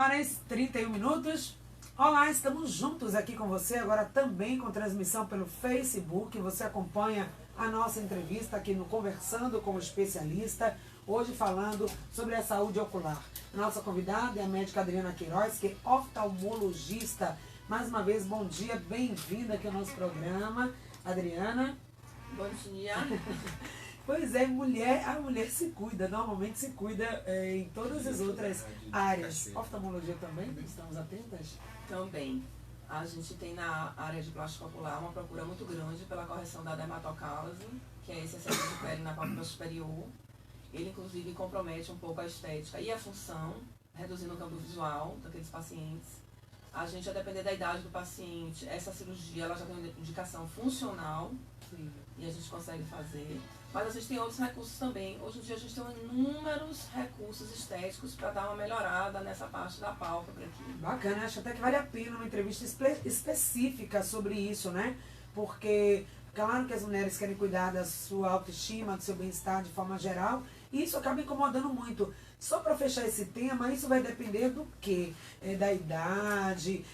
horas 31 minutos. Olá, estamos juntos aqui com você, agora também com transmissão pelo Facebook. Você acompanha a nossa entrevista aqui no Conversando com o Especialista, hoje falando sobre a saúde ocular. Nossa convidada é a médica Adriana Queiroz, que é oftalmologista. Mais uma vez, bom dia, bem-vinda aqui ao nosso programa. Adriana. Bom dia. Pois é, a mulher se cuida, normalmente se cuida em todas as outras áreas. Oftalmologia também, estamos atentas? Também. A gente tem na área de plástico ocular uma procura muito grande pela correção da dermatocálise, que é esse excesso de pele na pálpebra superior. Ele, inclusive, compromete um pouco a estética e a função, reduzindo o campo visual daqueles pacientes. A gente, a depender da idade do paciente, essa cirurgia ela já tem uma indicação funcional. Sim. E a gente consegue fazer. Mas a gente tem outros recursos também. Hoje em dia a gente tem inúmeros recursos estéticos para dar uma melhorada nessa parte da pálpebra aqui. Bacana, acho até que vale a pena uma entrevista específica sobre isso, né? Porque, claro que as mulheres querem cuidar da sua autoestima, do seu bem-estar de forma geral, e isso acaba incomodando muito. Só para fechar esse tema, isso vai depender do quê? Da idade,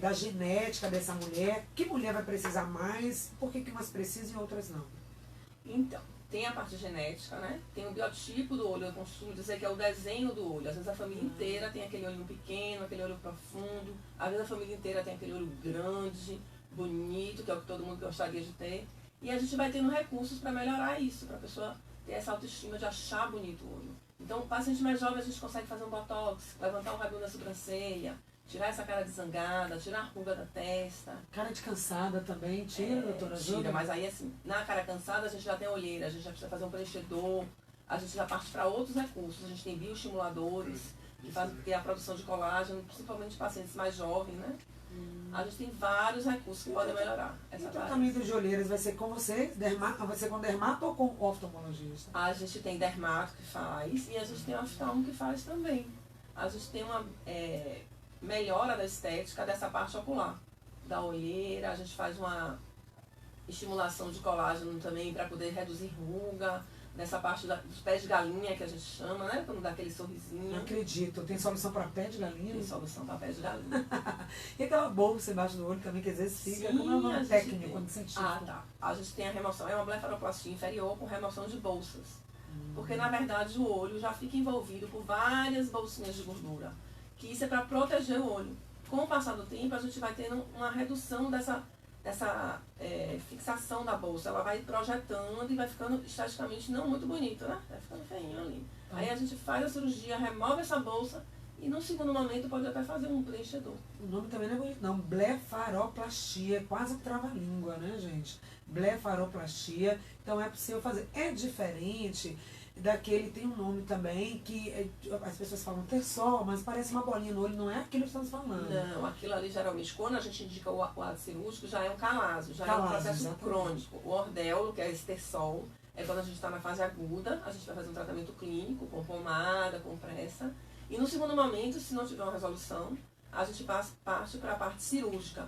da genética dessa mulher. Que mulher vai precisar mais? Por que umas precisam e outras não? Então, tem a parte genética, né? Tem o biotipo do olho, eu costumo dizer que é o desenho do olho. Às vezes a família inteira tem aquele olho pequeno, aquele olho profundo. Às vezes a família inteira tem aquele olho grande, bonito, que é o que todo mundo gostaria de ter. E a gente vai tendo recursos para melhorar isso, para a pessoa ter essa autoestima de achar bonito o olho. Então, o paciente mais jovem, a gente consegue fazer um botox, levantar o rabinho da sobrancelha, tirar essa cara de zangada, tirar a ruga da testa. Cara de cansada também, tira, doutora? Tira, mas aí assim, na cara cansada a gente já tem olheira, a gente já precisa fazer um preenchedor, a gente já parte para outros recursos, a gente tem bioestimuladores, que fazem ter a produção de colágeno, principalmente de pacientes mais jovens, né? A gente tem vários recursos que podem melhorar essa parte. E o tratamento de olheiras vai ser com você? Vai ser com dermato ou com oftalmologista? A gente tem dermato que faz e a gente tem oftalmo que faz também. A gente tem uma melhora da estética dessa parte ocular, da olheira, a gente faz uma estimulação de colágeno também para poder reduzir ruga, nessa parte dos pés de galinha que a gente chama, né? Quando dá aquele sorrisinho. Não acredito. Tem solução para pé de galinha? Tem solução para pé de galinha. E aquela bolsa embaixo do olho também, que às vezes fica. Sim, como é o nome técnico, quando científico? Ah, tá. A gente tem a remoção, é uma blefaroplastia inferior com remoção de bolsas. Porque, na verdade, o olho já fica envolvido por várias bolsinhas de gordura. Que isso é para proteger o olho. Com o passar do tempo, a gente vai tendo uma redução dessa fixação da bolsa. Ela vai projetando e vai ficando esteticamente não muito bonito, né? Vai ficando feinho ali. Aí a gente faz a cirurgia, remove essa bolsa e no segundo momento pode até fazer um preenchedor. O nome também não é bonito, não. Blefaroplastia, quase trava-língua, né, gente? Blefaroplastia. Então é possível fazer. É diferente daquele, tem um nome também, que as pessoas falam terçol, mas parece uma bolinha no olho, não é aquilo que estamos falando. Não, aquilo ali geralmente, quando a gente indica o ato cirúrgico, já é um calazo, já é um processo exatamente. Crônico. O ordelo, que é esse terçol, é quando a gente está na fase aguda, a gente vai fazer um tratamento clínico, com pomada, com pressa. E no segundo momento, se não tiver uma resolução, a gente parte para a parte cirúrgica.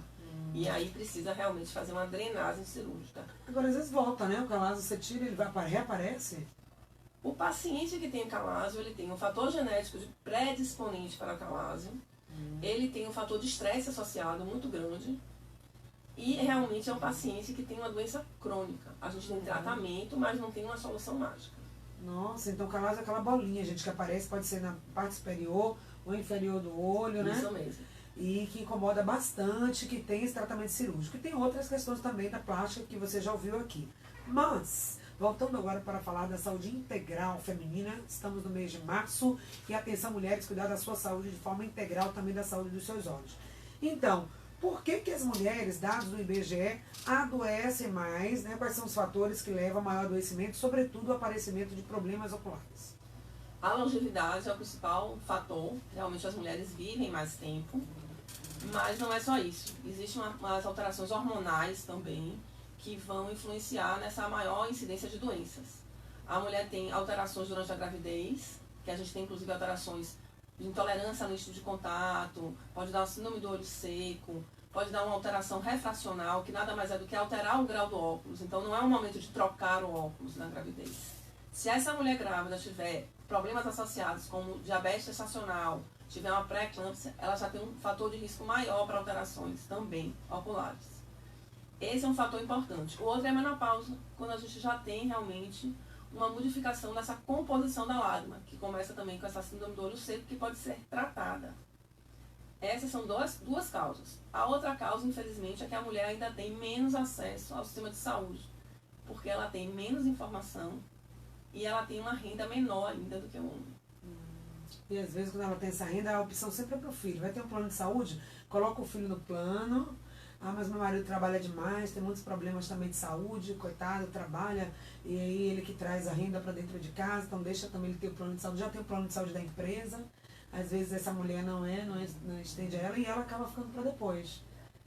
E aí precisa realmente fazer uma drenagem cirúrgica. Agora, às vezes volta, né? O calazo você tira, ele reaparece? O paciente que tem calásio, ele tem um fator genético de predisponente para calásio, ele tem um fator de estresse associado muito grande e realmente é um paciente que tem uma doença crônica. A gente tem tratamento, mas não tem uma solução mágica. Nossa, então calásio é aquela bolinha, gente, que aparece, pode ser na parte superior ou inferior do olho, né? Isso mesmo. E que incomoda bastante, que tem esse tratamento cirúrgico. E tem outras questões também da plástica que você já ouviu aqui. Mas, voltando agora para falar da saúde integral feminina, estamos no mês de março e atenção mulheres, cuidar da sua saúde de forma integral, também da saúde dos seus olhos. Então, por que as mulheres, dados do IBGE, adoecem mais, né? Quais são os fatores que levam ao maior adoecimento, sobretudo o aparecimento de problemas oculares? A longevidade é o principal fator, realmente as mulheres vivem mais tempo, mas não é só isso. Existem umas alterações hormonais também, que vão influenciar nessa maior incidência de doenças. A mulher tem alterações durante a gravidez, que a gente tem inclusive alterações de intolerância no eixo de contato, pode dar o síndrome do olho seco, pode dar uma alteração refracional, que nada mais é do que alterar o grau do óculos. Então não é um momento de trocar o óculos na gravidez. Se essa mulher grávida tiver problemas associados como diabetes gestacional, tiver uma pré-eclâmpsia, ela já tem um fator de risco maior para alterações também oculares. Esse é um fator importante. O outro é a menopausa, quando a gente já tem realmente uma modificação dessa composição da lágrima, que começa também com essa síndrome do olho seco, que pode ser tratada. Essas são duas causas. A outra causa, infelizmente, é que a mulher ainda tem menos acesso ao sistema de saúde, porque ela tem menos informação e ela tem uma renda menor ainda do que o homem. E às vezes, quando ela tem essa renda, a opção sempre é para o filho. Vai ter um plano de saúde, coloca o filho no plano. Ah, mas meu marido trabalha demais, tem muitos problemas também de saúde, coitado, trabalha, e aí ele que traz a renda para dentro de casa, então deixa também ele ter o plano de saúde, já tem o plano de saúde da empresa. Às vezes essa mulher não estende a ela e ela acaba ficando para depois.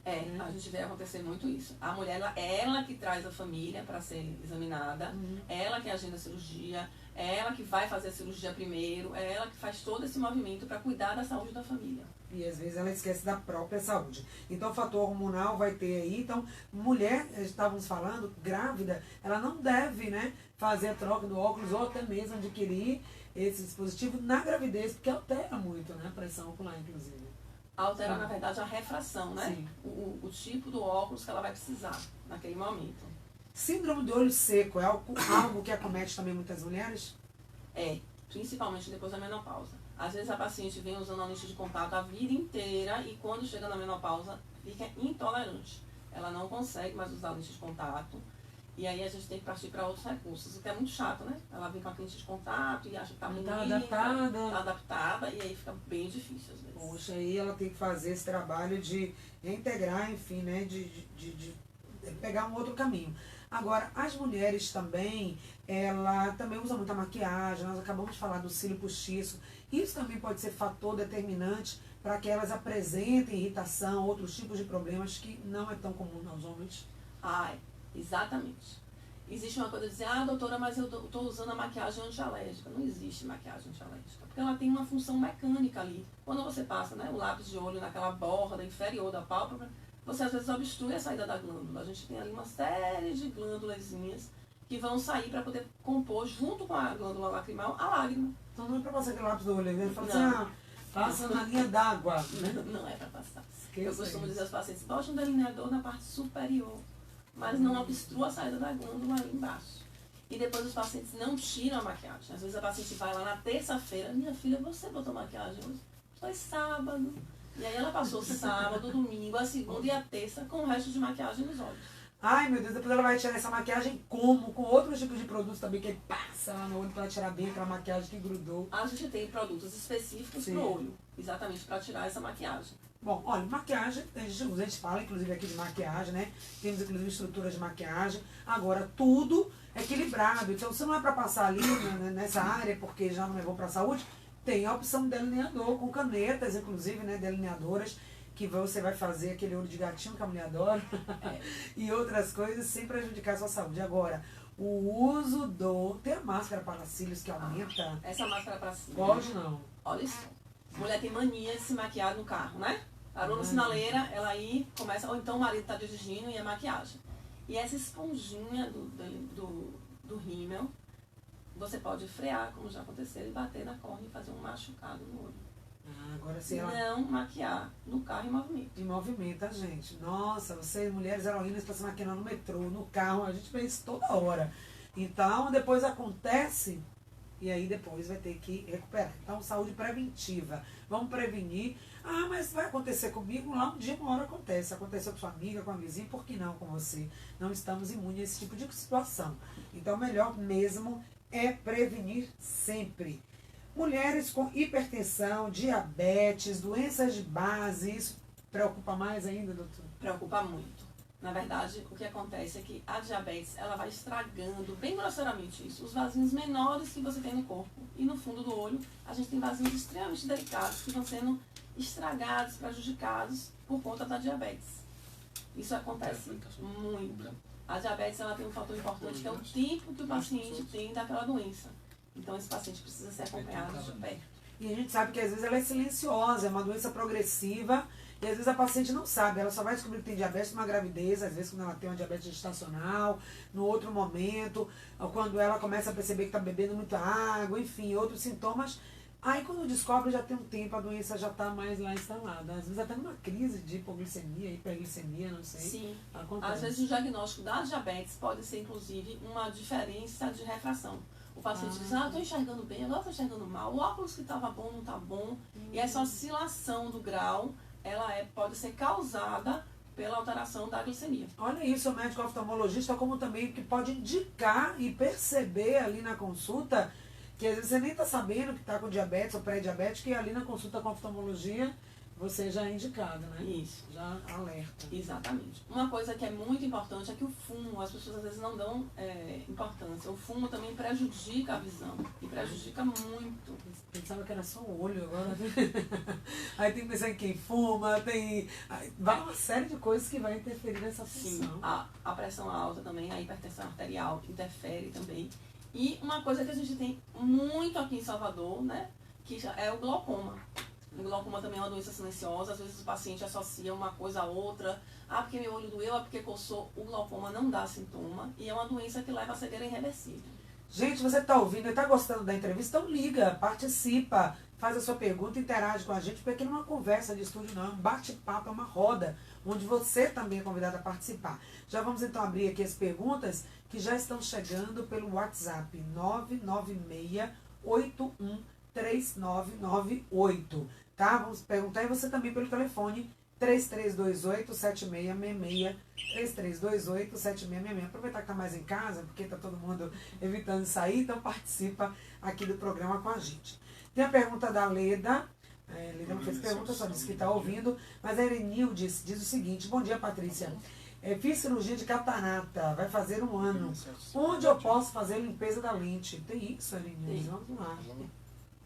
A gente vê acontecer muito isso. A mulher, ela que traz a família para ser examinada, ela que agenda a cirurgia, é ela que vai fazer a cirurgia primeiro, é ela que faz todo esse movimento para cuidar da saúde da família. E às vezes ela esquece da própria saúde. Então o fator hormonal vai ter aí. Então, mulher, estávamos falando, grávida, ela não deve, né, fazer a troca do óculos ou até mesmo adquirir esse dispositivo na gravidez, porque altera muito, né, a pressão ocular, inclusive. Altera, na verdade, a refração, né? Sim. O tipo do óculos que ela vai precisar naquele momento. Síndrome do olho seco é algo que acomete também muitas mulheres? Principalmente depois da menopausa. Às vezes a paciente vem usando a lente de contato a vida inteira e quando chega na menopausa fica intolerante. Ela não consegue mais usar a lente de contato e aí a gente tem que partir para outros recursos, o que é muito chato, né? Ela vem com a lente de contato e acha que tá bonita, tá adaptada e aí fica bem difícil às vezes. Poxa, aí ela tem que fazer esse trabalho de integrar, enfim, né? De pegar um outro caminho. Agora, as mulheres também, ela também usa muita maquiagem, nós acabamos de falar do cílio postiço. Isso também pode ser fator determinante para que elas apresentem irritação, outros tipos de problemas que não é tão comum aos homens. Exatamente. Existe uma coisa de dizer, doutora, mas eu estou usando a maquiagem antialérgica. Não existe maquiagem antialérgica, porque ela tem uma função mecânica ali. Quando você passa, né, o lápis de olho naquela borda inferior da pálpebra, você às vezes obstrui a saída da glândula. A gente tem ali uma série de glândulazinhas que vão sair para poder compor, junto com a glândula lacrimal, a lágrima. Então não é para passar aquele lápis do olho, ele fala assim, passa na linha d'água. Não é para passar. Esqueça eu costumo isso. dizer aos pacientes, bote um delineador na parte superior, mas não obstrua a saída da glândula ali embaixo. E depois os pacientes não tiram a maquiagem. Às vezes a paciente vai lá na terça-feira, minha filha, você botou maquiagem hoje? Foi sábado. E aí ela passou sábado, domingo, a segunda e a terça com o resto de maquiagem nos olhos. Ai, meu Deus, depois ela vai tirar essa maquiagem como? Com outros tipos de produtos também que passa lá no olho para tirar bem aquela maquiagem que grudou. A gente tem produtos específicos para o olho, exatamente para tirar essa maquiagem. Bom, olha, maquiagem, a gente fala inclusive aqui de maquiagem, né? Temos inclusive estruturas de maquiagem. Agora, tudo equilibrado. Então, se não é para passar ali nessa área, porque já não é bom para a saúde, tem a opção de delineador, com canetas, inclusive, né? Delineadoras, que você vai fazer aquele olho de gatinho que a mulher adora, e outras coisas, sem prejudicar a sua saúde. Agora, o uso tem a máscara para cílios que aumenta. Essa máscara para cílios. Pode não. Olha isso. Mulher tem mania de se maquiar no carro, né? Parou na sinaleira, ela aí começa, ou então o marido está dirigindo e é maquiagem. E essa esponjinha do rímel, você pode frear, como já aconteceu, e bater na córnea e fazer um machucado no olho. Agora se ela... Não maquiar no carro em movimento. Em movimento, tá, gente? Nossa, vocês, mulheres heroínas, estão se maquiando no metrô, no carro, a gente vê isso toda hora. Então, depois acontece, e aí depois vai ter que recuperar. Então, saúde preventiva. Vamos prevenir. Mas vai acontecer comigo? Lá um dia, uma hora acontece. Aconteceu com sua amiga, com a vizinha, por que não com você? Não estamos imunes a esse tipo de situação. Então, o melhor mesmo é prevenir sempre. Mulheres com hipertensão, diabetes, doenças de base, isso preocupa mais ainda, doutor? Preocupa muito. Na verdade, o que acontece é que a diabetes, ela vai estragando, bem grosseiramente isso, os vasinhos menores que você tem no corpo. E no fundo do olho, a gente tem vasinhos extremamente delicados que vão sendo estragados, prejudicados por conta da diabetes. Isso acontece muito. A diabetes, ela tem um fator importante, que é o tempo que o paciente tem daquela doença. Então, esse paciente precisa ser acompanhado de perto. E a gente sabe que às vezes ela é silenciosa, é uma doença progressiva, e às vezes a paciente não sabe, ela só vai descobrir que tem diabetes numa gravidez, às vezes quando ela tem uma diabetes gestacional, no outro momento, ou quando ela começa a perceber que está bebendo muita água, enfim, outros sintomas Aí quando descobre, já tem um tempo, a doença já está mais lá instalada. Às vezes até numa crise de hipoglicemia, hiperglicemia, não sei. Sim. Acontece. Às vezes o diagnóstico da diabetes pode ser, inclusive, uma diferença de refração. O paciente diz, estou enxergando bem, agora estou enxergando mal. O óculos que estava bom não está bom. E essa oscilação do grau, pode ser causada pela alteração da glicemia. Olha isso, o médico oftalmologista, como também que pode indicar e perceber ali na consulta, que às vezes você nem está sabendo que está com diabetes ou pré-diabetes, que ali na consulta com oftalmologia você já é indicado, né? Isso. Já alerta. Exatamente. Uma coisa que é muito importante é que o fumo, as pessoas às vezes não dão importância. O fumo também prejudica a visão. E prejudica muito. Pensava que era só o olho agora. Aí tem que pensar em quem fuma, vai uma série de coisas que vai interferir nessa função. Sim, a pressão alta também, a hipertensão arterial interfere também. E uma coisa que a gente tem muito aqui em Salvador, né? Que é o glaucoma. O glaucoma também é uma doença silenciosa, às vezes o paciente associa uma coisa a outra. Porque meu olho doeu, porque coçou. O glaucoma não dá sintoma e é uma doença que leva à cegueira irreversível. Gente, você está ouvindo e está gostando da entrevista? Então liga, participa, faz a sua pergunta, interage com a gente, porque aqui não é uma conversa de estúdio não, é um bate-papo, é uma roda, onde você também é convidado a participar. Já vamos então abrir aqui as perguntas que já estão chegando pelo WhatsApp 996813998. Tá? Vamos perguntar e você também pelo telefone 3328-7666, 3328-7666. Aproveitar que está mais em casa, porque está todo mundo evitando sair, então participa aqui do programa com a gente. Tem a pergunta da Leda. Leda não fez pergunta, só disse que está ouvindo, mas a Erenil diz o seguinte: bom dia, Patrícia. Fiz cirurgia de catarata, vai fazer 1 ano. Onde eu posso fazer a limpeza da lente? Tem isso, Erenil? Vamos lá.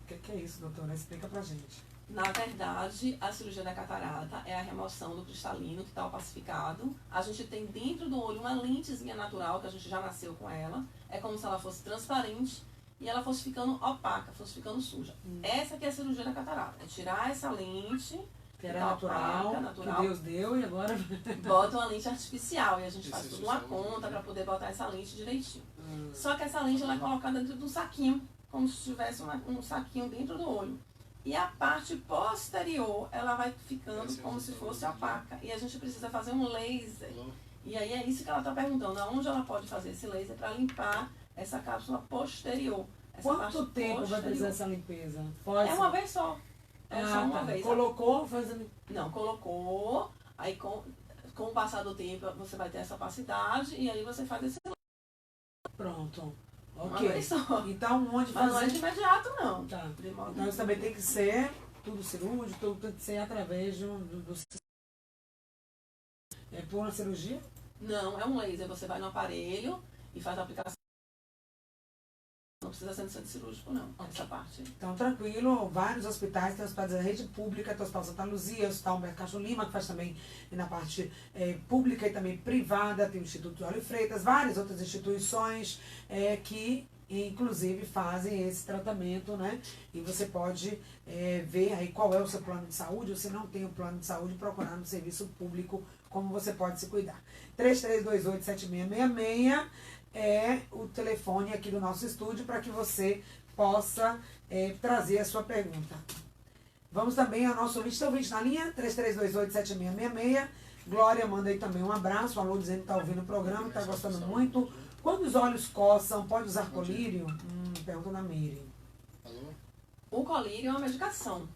O que é isso, doutora? Explica pra gente. Na verdade, a cirurgia da catarata é a remoção do cristalino que está opacificado. A gente tem dentro do olho uma lentezinha natural, que a gente já nasceu com ela. É como se ela fosse transparente e ela fosse ficando opaca, fosse ficando suja. Essa que é a cirurgia da catarata. É tirar essa lente, que era natural, que Deus deu, e agora bota uma lente artificial. E a gente faz tudo uma conta para poder botar essa lente direitinho. Só que essa lente ela é colocada dentro de um saquinho, como se tivesse um saquinho dentro do olho. E a parte posterior, ela vai ficando como se fosse opaca. E a gente precisa fazer um laser. E aí é isso que ela está perguntando. Aonde ela pode fazer esse laser para limpar essa cápsula posterior? Quanto tempo vai precisar essa limpeza? É uma vez só. É só uma vez. Colocou, fazendo... Não, colocou. Aí com o passar do tempo, você vai ter essa opacidade. E aí você faz esse laser. Pronto. Ok. Então, onde fazer... Mas não é de imediato, não. Tá. Então, isso também tem que ser tudo cirúrgico, tudo tem que ser através do... por uma cirurgia? Não, é um laser. Você vai no aparelho e faz a aplicação. Não precisa ser no centro cirúrgico, não. Essa parte. Então, tranquilo. Vários hospitais, tem hospitais da rede pública, tem o Hospital Santa Luzia, o Hospital Humberto Cacho Lima, que faz também na parte pública e também privada, tem o Instituto Olho Freitas, várias outras instituições que, inclusive, fazem esse tratamento, né? E você pode ver aí qual é o seu plano de saúde, ou se não tem um plano de saúde, procurar no serviço público como você pode se cuidar. 3328-7666 é o telefone aqui do nosso estúdio para que você possa trazer a sua pergunta. Vamos também ao nosso ouvinte. Tem ouvinte na linha? 3328-7666. Glória manda aí também um abraço. Alô, dizendo que está ouvindo o programa, está gostando muito. Quando os olhos coçam, pode usar colírio? Pergunta da Miri. O colírio é uma medicação.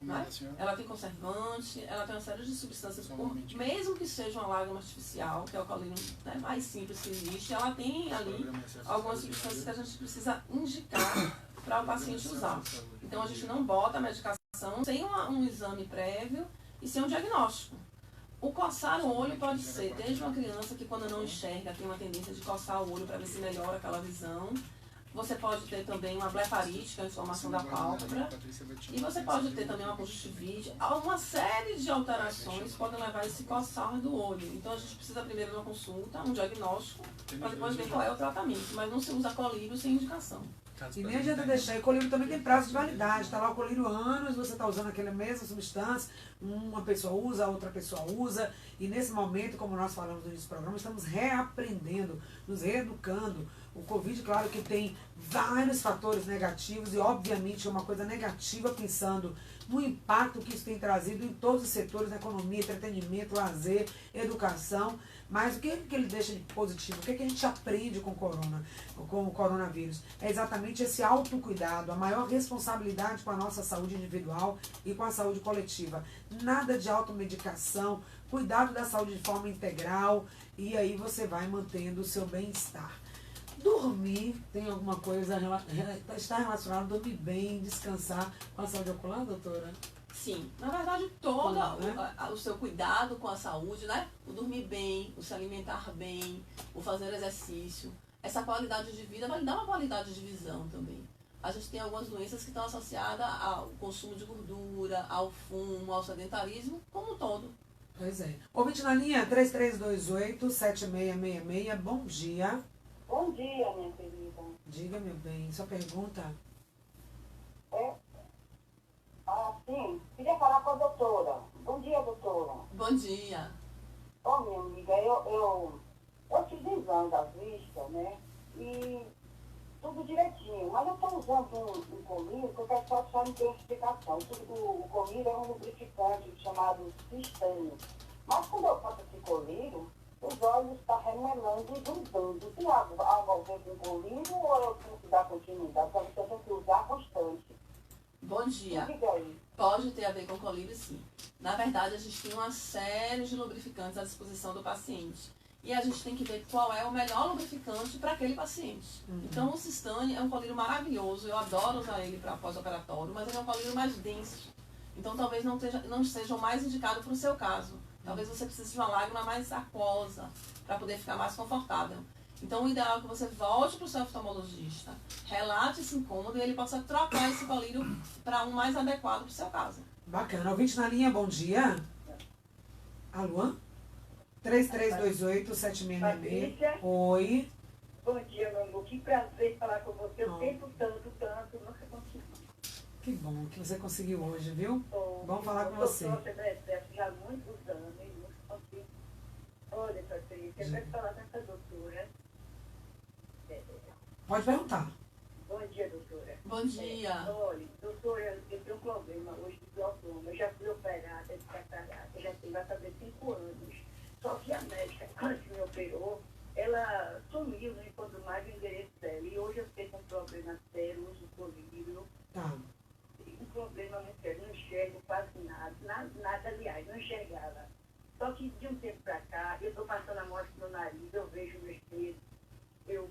Né? Ela tem conservante, ela tem uma série de substâncias, mesmo que seja uma lágrima artificial, que é o colírio mais simples que existe, ela tem ali algumas substâncias que a gente precisa indicar para o paciente usar. Então a gente não bota a medicação sem um exame prévio e sem um diagnóstico. O coçar o olho pode ser desde uma criança que quando não enxerga tem uma tendência de coçar o olho para ver se melhora aquela visão. Você pode ter também uma blefarite, que é a inflamação da pálpebra. E você pode ter também uma conjuntivite. Uma série de alterações podem levar a esse coçar do olho. Então a gente precisa primeiro de uma consulta, um diagnóstico, para depois ver qual é o tratamento. Mas não se usa colírio sem indicação. E nem adianta deixar. E o colírio também tem prazo de validade. Está lá o colírio anos, você está usando aquela mesma substância, uma pessoa usa, a outra pessoa usa. E nesse momento, como nós falamos no início do programa, estamos reaprendendo, nos reeducando O Covid, claro que tem vários fatores negativos e, obviamente, é uma coisa negativa pensando no impacto que isso tem trazido em todos os setores, na economia, entretenimento, lazer, educação. Mas o que ele deixa de positivo? O que a gente aprende com o coronavírus? É exatamente esse autocuidado, a maior responsabilidade com a nossa saúde individual e com a saúde coletiva. Nada de automedicação, cuidado da saúde de forma integral, e aí você vai mantendo o seu bem-estar. Dormir tem alguma coisa, está relacionado a dormir bem, descansar com a saúde ocular, doutora? Sim, na verdade o seu cuidado com a saúde, né? O dormir bem, o se alimentar bem, o fazer exercício, essa qualidade de vida vai dar uma qualidade de visão também. A gente tem algumas doenças que estão associadas ao consumo de gordura, ao fumo, ao sedentarismo, como um todo. Pois é. Ouvinte na linha 3328-7666, bom dia. Bom dia, minha querida. Diga, meu bem, sua pergunta? Sim, queria falar com a doutora. Bom dia, doutora. Bom dia. Ô, minha amiga, eu fiz exame das vistas, né? E tudo direitinho. Mas eu estou usando um colírio que eu quero só me ter explicação. O colírio é um lubrificante chamado cistânio. Mas quando eu faço esse colírio, os olhos estão remelando e grudando. Tem algo a ver com o colírio ou eu tenho que dar continuidade? Porque eu tenho que usar constante. Bom dia. Pode ter a ver com colírio, sim. Na verdade, a gente tem uma série de lubrificantes à disposição do paciente. E a gente tem que ver qual é o melhor lubrificante para aquele paciente. Então, o Cistane é um colírio maravilhoso. Eu adoro usar ele para pós-operatório, mas ele é um colírio mais denso. Então, talvez não seja o mais indicado para o seu caso. Talvez você precise de uma lágrima mais aquosa para poder ficar mais confortável. Então, o ideal é que você volte para o seu oftalmologista, relate esse incômodo e ele possa trocar esse colírio para um mais adequado para o seu caso. Bacana. Ouvinte na linha, bom dia. Alô? 3328-7666. Oi. Bom dia, meu amor. Que prazer falar com você. Eu tento tanto, nunca consegui. Que bom que você conseguiu hoje, viu? Bom falar com eu você. Eu já há muitos anos e nunca consegui. Olha, Patrícia, eu quero falar com essa doutora. Pode perguntar. Bom dia, doutora. Bom dia. Olha, doutora, eu tenho um problema hoje de glaucoma. Eu já fui operada de catarata, vai fazer 5 anos. Só que a médica, quando me operou, ela sumiu, não encontrou mais o endereço dela. E hoje eu fiquei com um problema sério, uso colírio. Tá. Um problema muito sério, não enxergo quase nada, aliás, não enxergava. Só que de um tempo pra cá, eu estou passando a mão no nariz, eu vejo meus dedos, eu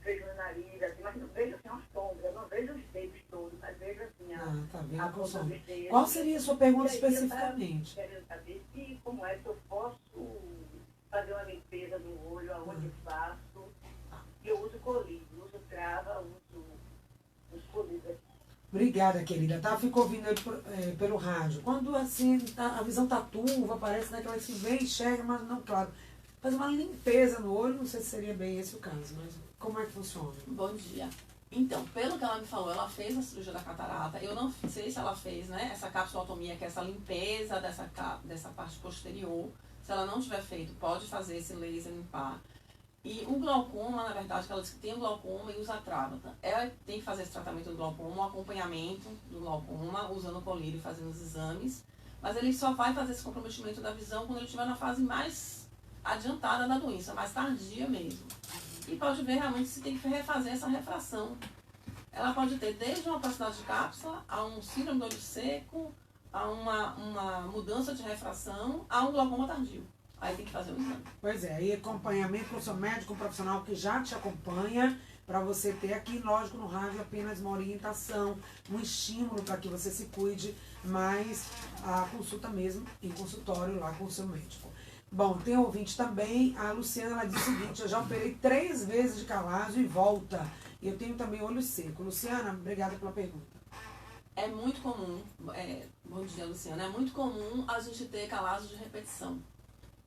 vejo o nariz, assim, mas não vejo assim uma sombra, eu não vejo os dedos todos, mas vejo assim tá vendo a com ponta sombra. dos dedos. Qual seria a sua pergunta E aí, especificamente? Eu quero saber como é que eu posso fazer uma limpeza no olho, aonde eu faço. Eu uso colírio, uso trava, uso os colírios. Obrigada, querida. Tá? Ficou ouvindo aí pelo rádio. Quando assim a visão tá turva, parece naquela que se vê, enxerga, mas não, claro. Fazer uma limpeza no olho, não sei se seria bem esse o caso, mas como é que funciona? Bom dia. Então, pelo que ela me falou, ela fez a cirurgia da catarata. Eu não sei se ela fez, né, essa capsulotomia, que é essa limpeza dessa parte posterior. Se ela não tiver feito, pode fazer esse laser limpar. E o glaucoma, na verdade, que ela disse que tem o glaucoma e usa a Travata. Ela tem que fazer esse tratamento do glaucoma, um acompanhamento do glaucoma, usando o colírio e fazendo os exames. Mas ele só vai fazer esse comprometimento da visão quando ele estiver na fase mais adiantada da doença, mais tardia mesmo. E pode ver realmente se tem que refazer essa refração. Ela pode ter desde uma opacidade de cápsula, a um síndrome do olho seco, a uma mudança de refração, a um glaucoma tardio. Aí tem que fazer o exame. Pois é, aí acompanhamento com o seu médico, um profissional que já te acompanha, para você ter aqui, lógico, no rádio apenas uma orientação, um estímulo para que você se cuide, mas a consulta mesmo em consultório lá com o seu médico. Bom, tem ouvinte também, a Luciana, ela diz o seguinte: eu já operei 3 vezes de calásio e volta. E eu tenho também olho seco. Luciana, obrigada pela pergunta. É muito comum, bom dia, Luciana, é muito comum a gente ter calásio de repetição.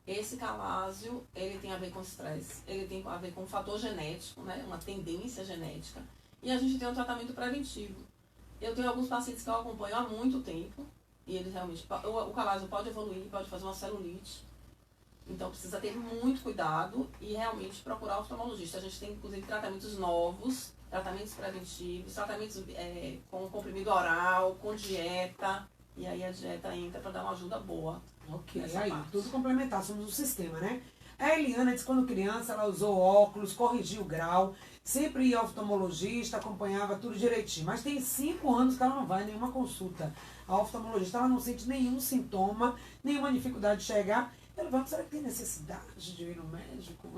Esse calásio, ele tem a ver com estresse, ele tem a ver com um fator genético, né, uma tendência genética. E a gente tem um tratamento preventivo. Eu tenho alguns pacientes que eu acompanho há muito tempo, e eles realmente, o calásio pode evoluir, pode fazer uma celulite. Então precisa ter muito cuidado e realmente procurar o oftalmologista. A gente tem inclusive tratamentos novos, tratamentos preventivos, tratamentos com comprimido oral, com dieta. E aí a dieta entra para dar uma ajuda boa. Ok, aí, parte. Tudo complementar, somos um sistema, né? A Eliana disse que quando criança ela usou óculos, corrigiu o grau, sempre ia ao oftalmologista, acompanhava tudo direitinho. Mas tem 5 anos que ela não vai em nenhuma consulta ao oftalmologista, ela não sente nenhum sintoma, nenhuma dificuldade de chegar. Ela vai, será que tem necessidade de ir no médico?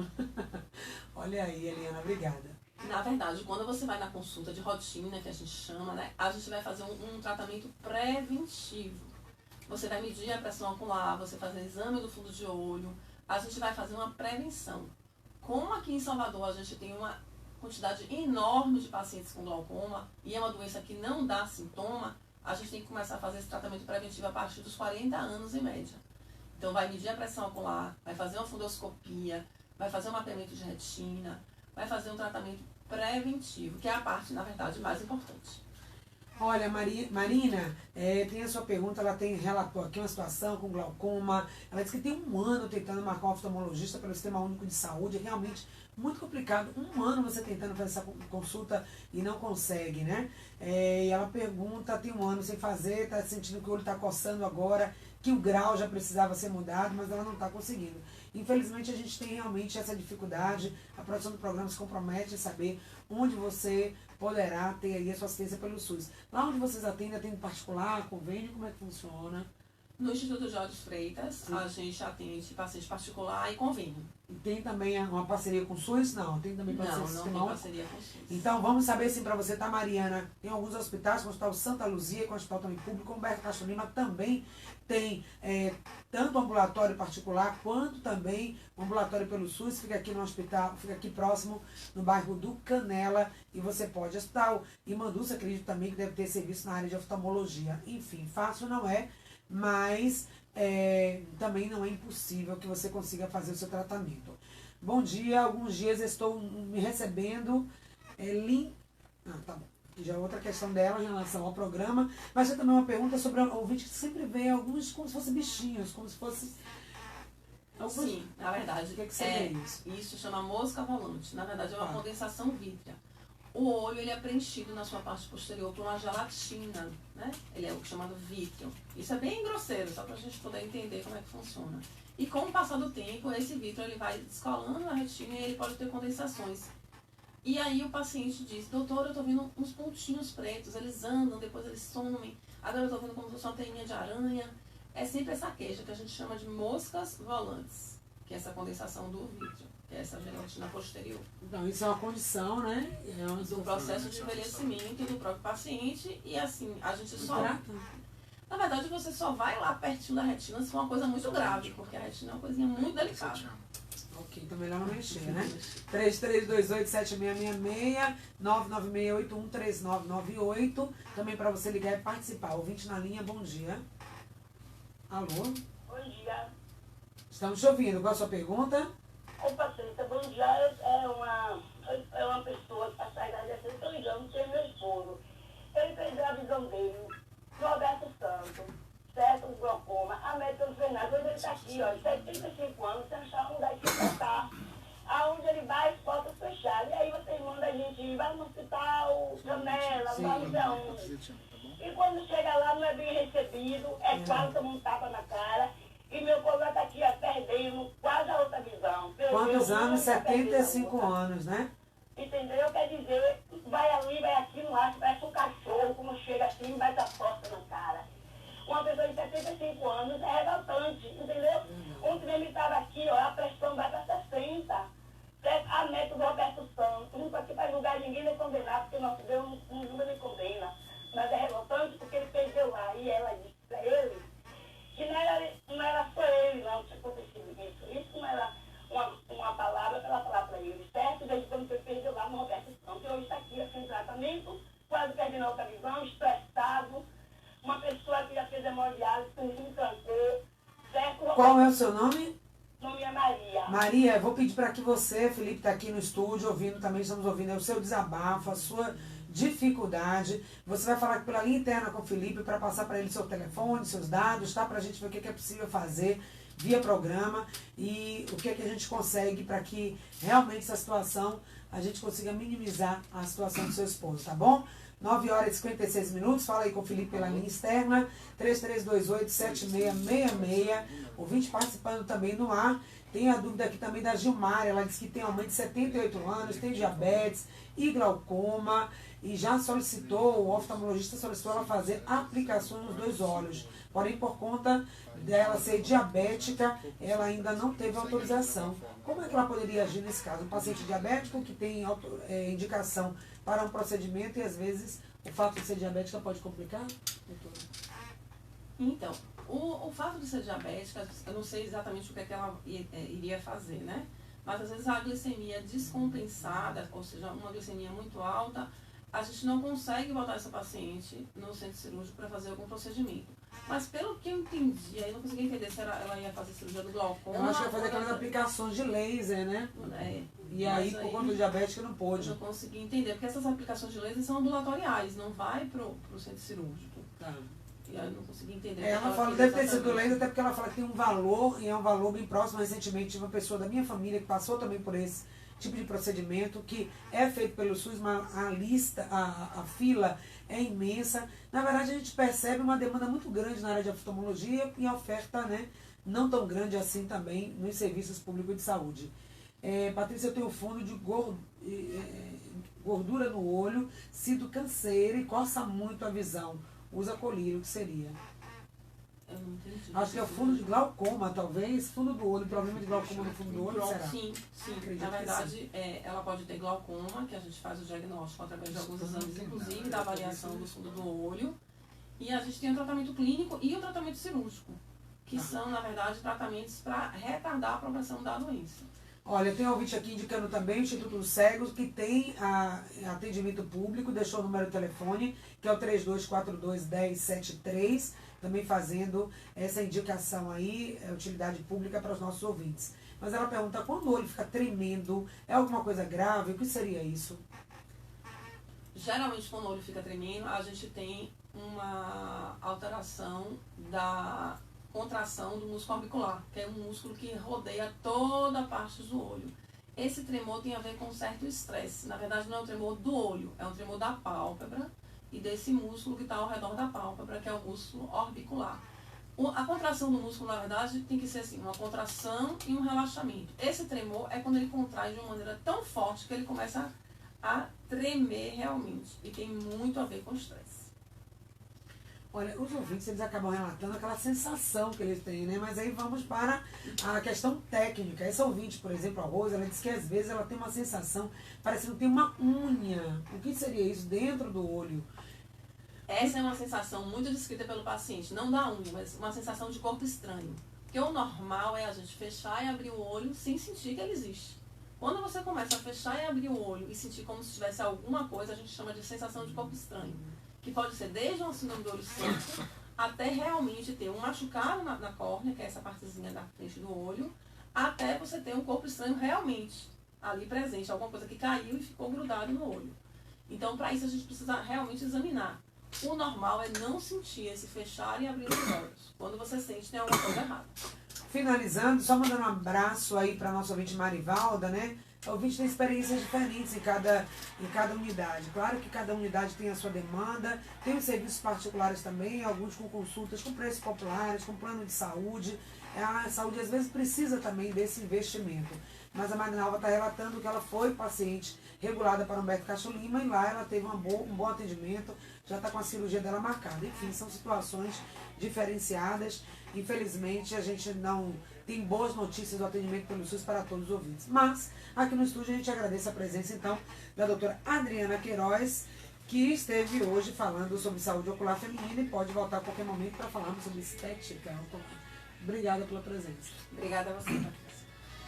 Olha aí, Eliana, obrigada. Na verdade, quando você vai na consulta de rotina, que a gente chama, né, a gente vai fazer um tratamento preventivo. Você vai medir a pressão ocular, você faz o exame do fundo de olho, a gente vai fazer uma prevenção. Como aqui em Salvador a gente tem uma quantidade enorme de pacientes com glaucoma e é uma doença que não dá sintoma, a gente tem que começar a fazer esse tratamento preventivo a partir dos 40 anos em média. Então vai medir a pressão ocular, vai fazer uma fundoscopia, vai fazer um mapeamento de retina, vai fazer um tratamento preventivo, que é a parte, na verdade, mais importante. Olha, Marina, tem a sua pergunta, ela relatou aqui uma situação com glaucoma, ela disse que tem 1 ano tentando marcar um oftalmologista pelo Sistema Único de Saúde, é realmente muito complicado, 1 ano você tentando fazer essa consulta e não consegue, né? E ela pergunta, tem 1 ano sem fazer, está sentindo que o olho está coçando agora, que o grau já precisava ser mudado, mas ela não está conseguindo. Infelizmente, a gente tem realmente essa dificuldade, a produção do programa se compromete a saber onde você poderá ter aí a sua assistência pelo SUS. Lá onde vocês atendem particular, convênio, como é que funciona? No Instituto Jorge Freitas, sim, a gente atende paciente particular e convênio. E tem também uma parceria com o SUS? Não, tem também parceria não tem parceria com o SUS. Então, vamos saber sim para você, tá, Mariana? Tem alguns hospitais, como o Hospital Santa Luzia, com o Hospital também Público, o Humberto Castro Lima também tem tanto ambulatório particular, quanto também o ambulatório pelo SUS, fica aqui no hospital, fica aqui próximo, no bairro do Canela, e você pode. Hospital Imanduça, acredito também que deve ter serviço na área de oftalmologia. Enfim, fácil não é, mas também não é impossível que você consiga fazer o seu tratamento. Bom dia, alguns dias estou me recebendo tá bom. Já é outra questão dela em relação ao programa, mas é também uma pergunta sobre o ouvinte que sempre vê alguns como se fossem bichinhos, como se fosse... Sim, na verdade, o que seria isso? Isso chama mosca volante. Na verdade, é uma condensação vítrea. O olho ele é preenchido na sua parte posterior por uma gelatina, né? Ele é o chamado vítreo. Isso é bem grosseiro, só para a gente poder entender como é que funciona. E com o passar do tempo, esse vítreo ele vai descolando na retina e ele pode ter condensações. E aí o paciente diz, doutor, eu estou vendo uns pontinhos pretos, eles andam, depois eles somem, agora eu estou vendo como se fosse uma teinha de aranha. É sempre essa queixa que a gente chama de moscas volantes, que é essa condensação do vítreo, que é essa gelatina posterior. Então, isso é uma condição, né? Do processo de envelhecimento do próprio paciente, e assim, a gente só... Na verdade, você só vai lá pertinho da retina se for uma coisa muito grave, porque a retina é uma coisinha muito delicada. Ok, então melhor não mexer, né? 3328-7666, 996813998. Também para você ligar e participar. Ouvinte na linha, bom dia. Alô? Bom dia. Estamos te ouvindo. Qual a sua pergunta? Oi, Patrícia, bom dia. É uma pessoa que está idade de 60 anos, que é meu esposo. Ele perdeu a visão dele, Roberto Santos, certo? O glaucoma. A médica não fez nada. Hoje ele está aqui, ó, 75 anos, sem achar um lugar de ficar. Aonde ele vai, as portas fechadas. E aí vocês mandam a gente ir, vai no hospital, Canela, vai no onde. E quando chega lá, não é bem recebido, quase toma um tapa na cara. E meu colega está aqui, ó, perdendo quase a outra visão. Quantos anos? 75 anos, né? Entendeu? Quer dizer, vai ali, vai aqui, não acha, parece um cachorro, como chega assim, vai dar porta na cara. Uma pessoa de 75 anos é revoltante, entendeu? Ontem ele estava aqui, ó, a pressão vai para 60. A meta do Roberto Santos, não estou aqui para julgar ninguém nem condenar, porque nosso Deus não julga nem condena. Mas é revoltante porque ele perdeu lá, e ela disse para ele que não era só ele não tinha acontecido isso. Isso não era uma palavra para ela falar para ele, certo? Desde quando ele perdeu lá no Roberto Santos, e hoje está aqui sem tratamento, quase perdendo a outra visão, estressado, uma pessoa que já fez hemodiálise, que me trancou, certo? Qual é o seu nome? Nome é Maria. Maria, vou pedir para que você, Felipe está aqui no estúdio, ouvindo também, estamos ouvindo o seu desabafo, a sua dificuldade. Você vai falar pela linha interna com o Felipe para passar para ele seu telefone, seus dados, tá? Para a gente ver o que é possível fazer. via programa e o que é que a gente consegue para que realmente essa situação, a gente consiga minimizar a situação do seu esposo, tá bom? 9 horas e 56 minutos, fala aí com o Felipe pela linha externa, 3328-7666, ouvinte participando também no ar. Tem a dúvida aqui também da Gilmar, ela disse que tem uma mãe de 78 anos, tem diabetes e glaucoma, e já solicitou, o oftalmologista solicitou ela fazer aplicações nos 2 olhos. Porém, por conta dela ser diabética, ela ainda não teve autorização. Como é que ela poderia agir nesse caso? Um paciente diabético que tem indicação para um procedimento e às vezes o fato de ser diabética pode complicar? Então, o fato de ser diabética, eu não sei exatamente o que é que ela iria fazer, né? Mas às vezes a glicemia descompensada, ou seja, uma glicemia muito alta, a gente não consegue botar essa paciente no centro cirúrgico para fazer algum procedimento. Mas pelo que eu entendi, aí eu não consegui entender se ela ia fazer cirurgia do glaucoma. Eu acho que ia fazer aquelas aplicações de laser, né? E aí, por conta do diabético, não pôde. Eu não consegui entender, porque essas aplicações de laser são ambulatoriais, não vai pro centro cirúrgico. Tá. E aí eu não consegui entender. Ela fala, deve ter sido laser, até porque ela fala que tem um valor, e é um valor bem próximo. Recentemente, tive uma pessoa da minha família que passou também por esse tipo de procedimento, que é feito pelo SUS, mas a fila é imensa. Na verdade, a gente percebe uma demanda muito grande na área de oftalmologia e a oferta, né, não tão grande assim também nos serviços públicos de saúde. Patrícia, eu tenho fundo de gordura no olho, sinto canseira e coça muito a visão. Usa colírio, o que seria? Eu não entendi. Acho que é o fundo de glaucoma, talvez. Fundo do olho, problema de glaucoma no fundo do olho, será? Sim. Acredito. Na verdade, ela pode ter glaucoma, que a gente faz o diagnóstico através de alguns exames, inclusive da avaliação do fundo do olho. E a gente tem o tratamento clínico e o tratamento cirúrgico, que são, na verdade, tratamentos para retardar a progressão da doença. Olha, tem um ouvinte aqui indicando também o Instituto dos Cegos, que tem atendimento público, deixou o número de telefone, que é o 3242-1073, também fazendo essa indicação aí, utilidade pública para os nossos ouvintes. Mas ela pergunta, quando o olho fica tremendo, é alguma coisa grave? O que seria isso? Geralmente, quando o olho fica tremendo, a gente tem uma alteração da contração do músculo orbicular, que é um músculo que rodeia toda a parte do olho. Esse tremor tem a ver com certo estresse. Na verdade, não é um tremor do olho, é um tremor da pálpebra e desse músculo que está ao redor da pálpebra, que é o músculo orbicular. A contração do músculo, na verdade, tem que ser assim, uma contração e um relaxamento. Esse tremor é quando ele contrai de uma maneira tão forte que ele começa a tremer realmente. E tem muito a ver com estresse. Olha, os ouvintes, eles acabam relatando aquela sensação que eles têm, né? Mas aí vamos para a questão técnica. Essa ouvinte, por exemplo, a Rosa, ela disse que às vezes ela tem uma sensação, parece que tem uma unha. O que seria isso dentro do olho? Essa é uma sensação muito descrita pelo paciente, não da unha, mas uma sensação de corpo estranho. Porque o normal é a gente fechar e abrir o olho sem sentir que ele existe. Quando você começa a fechar e abrir o olho e sentir como se tivesse alguma coisa, a gente chama de sensação de corpo estranho. Que pode ser desde uma síndrome do olho seco até realmente ter um machucado na córnea, que é essa partezinha da frente do olho, até você ter um corpo estranho realmente ali presente, alguma coisa que caiu e ficou grudado no olho. Então, para isso, a gente precisa realmente examinar. O normal é não sentir esse fechar e abrir os olhos. Quando você sente, tem alguma coisa errada. Finalizando, só mandando um abraço aí para a nossa ouvinte Marivalda, né? O ouvinte tem experiências diferentes em cada unidade. Claro que cada unidade tem a sua demanda, tem os serviços particulares também, alguns com consultas, com preços populares, com plano de saúde. A saúde às vezes precisa também desse investimento. Mas a Marinalva está relatando que ela foi paciente regulada para Humberto Castro Lima e lá ela teve um bom atendimento, já está com a cirurgia dela marcada. Enfim, são situações diferenciadas. Infelizmente, a gente não tem boas notícias do atendimento pelo SUS para todos os ouvintes. Mas, aqui no estúdio, a gente agradece a presença, então, da doutora Adriana Queiroz, que esteve hoje falando sobre saúde ocular feminina e pode voltar a qualquer momento para falarmos sobre estética ocular. Obrigada pela presença. Obrigada a você, Patrícia.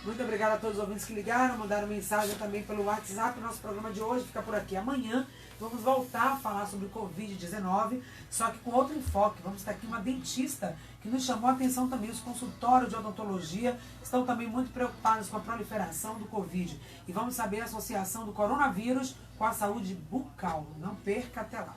Muito obrigada a todos os ouvintes que ligaram, mandaram mensagem também pelo WhatsApp. Nosso programa de hoje fica por aqui. Amanhã vamos voltar a falar sobre o Covid-19, só que com outro enfoque. Vamos ter aqui uma dentista que nos chamou a atenção também. Os consultórios de odontologia estão também muito preocupados com a proliferação do Covid. E vamos saber a associação do coronavírus com a saúde bucal. Não perca, até lá.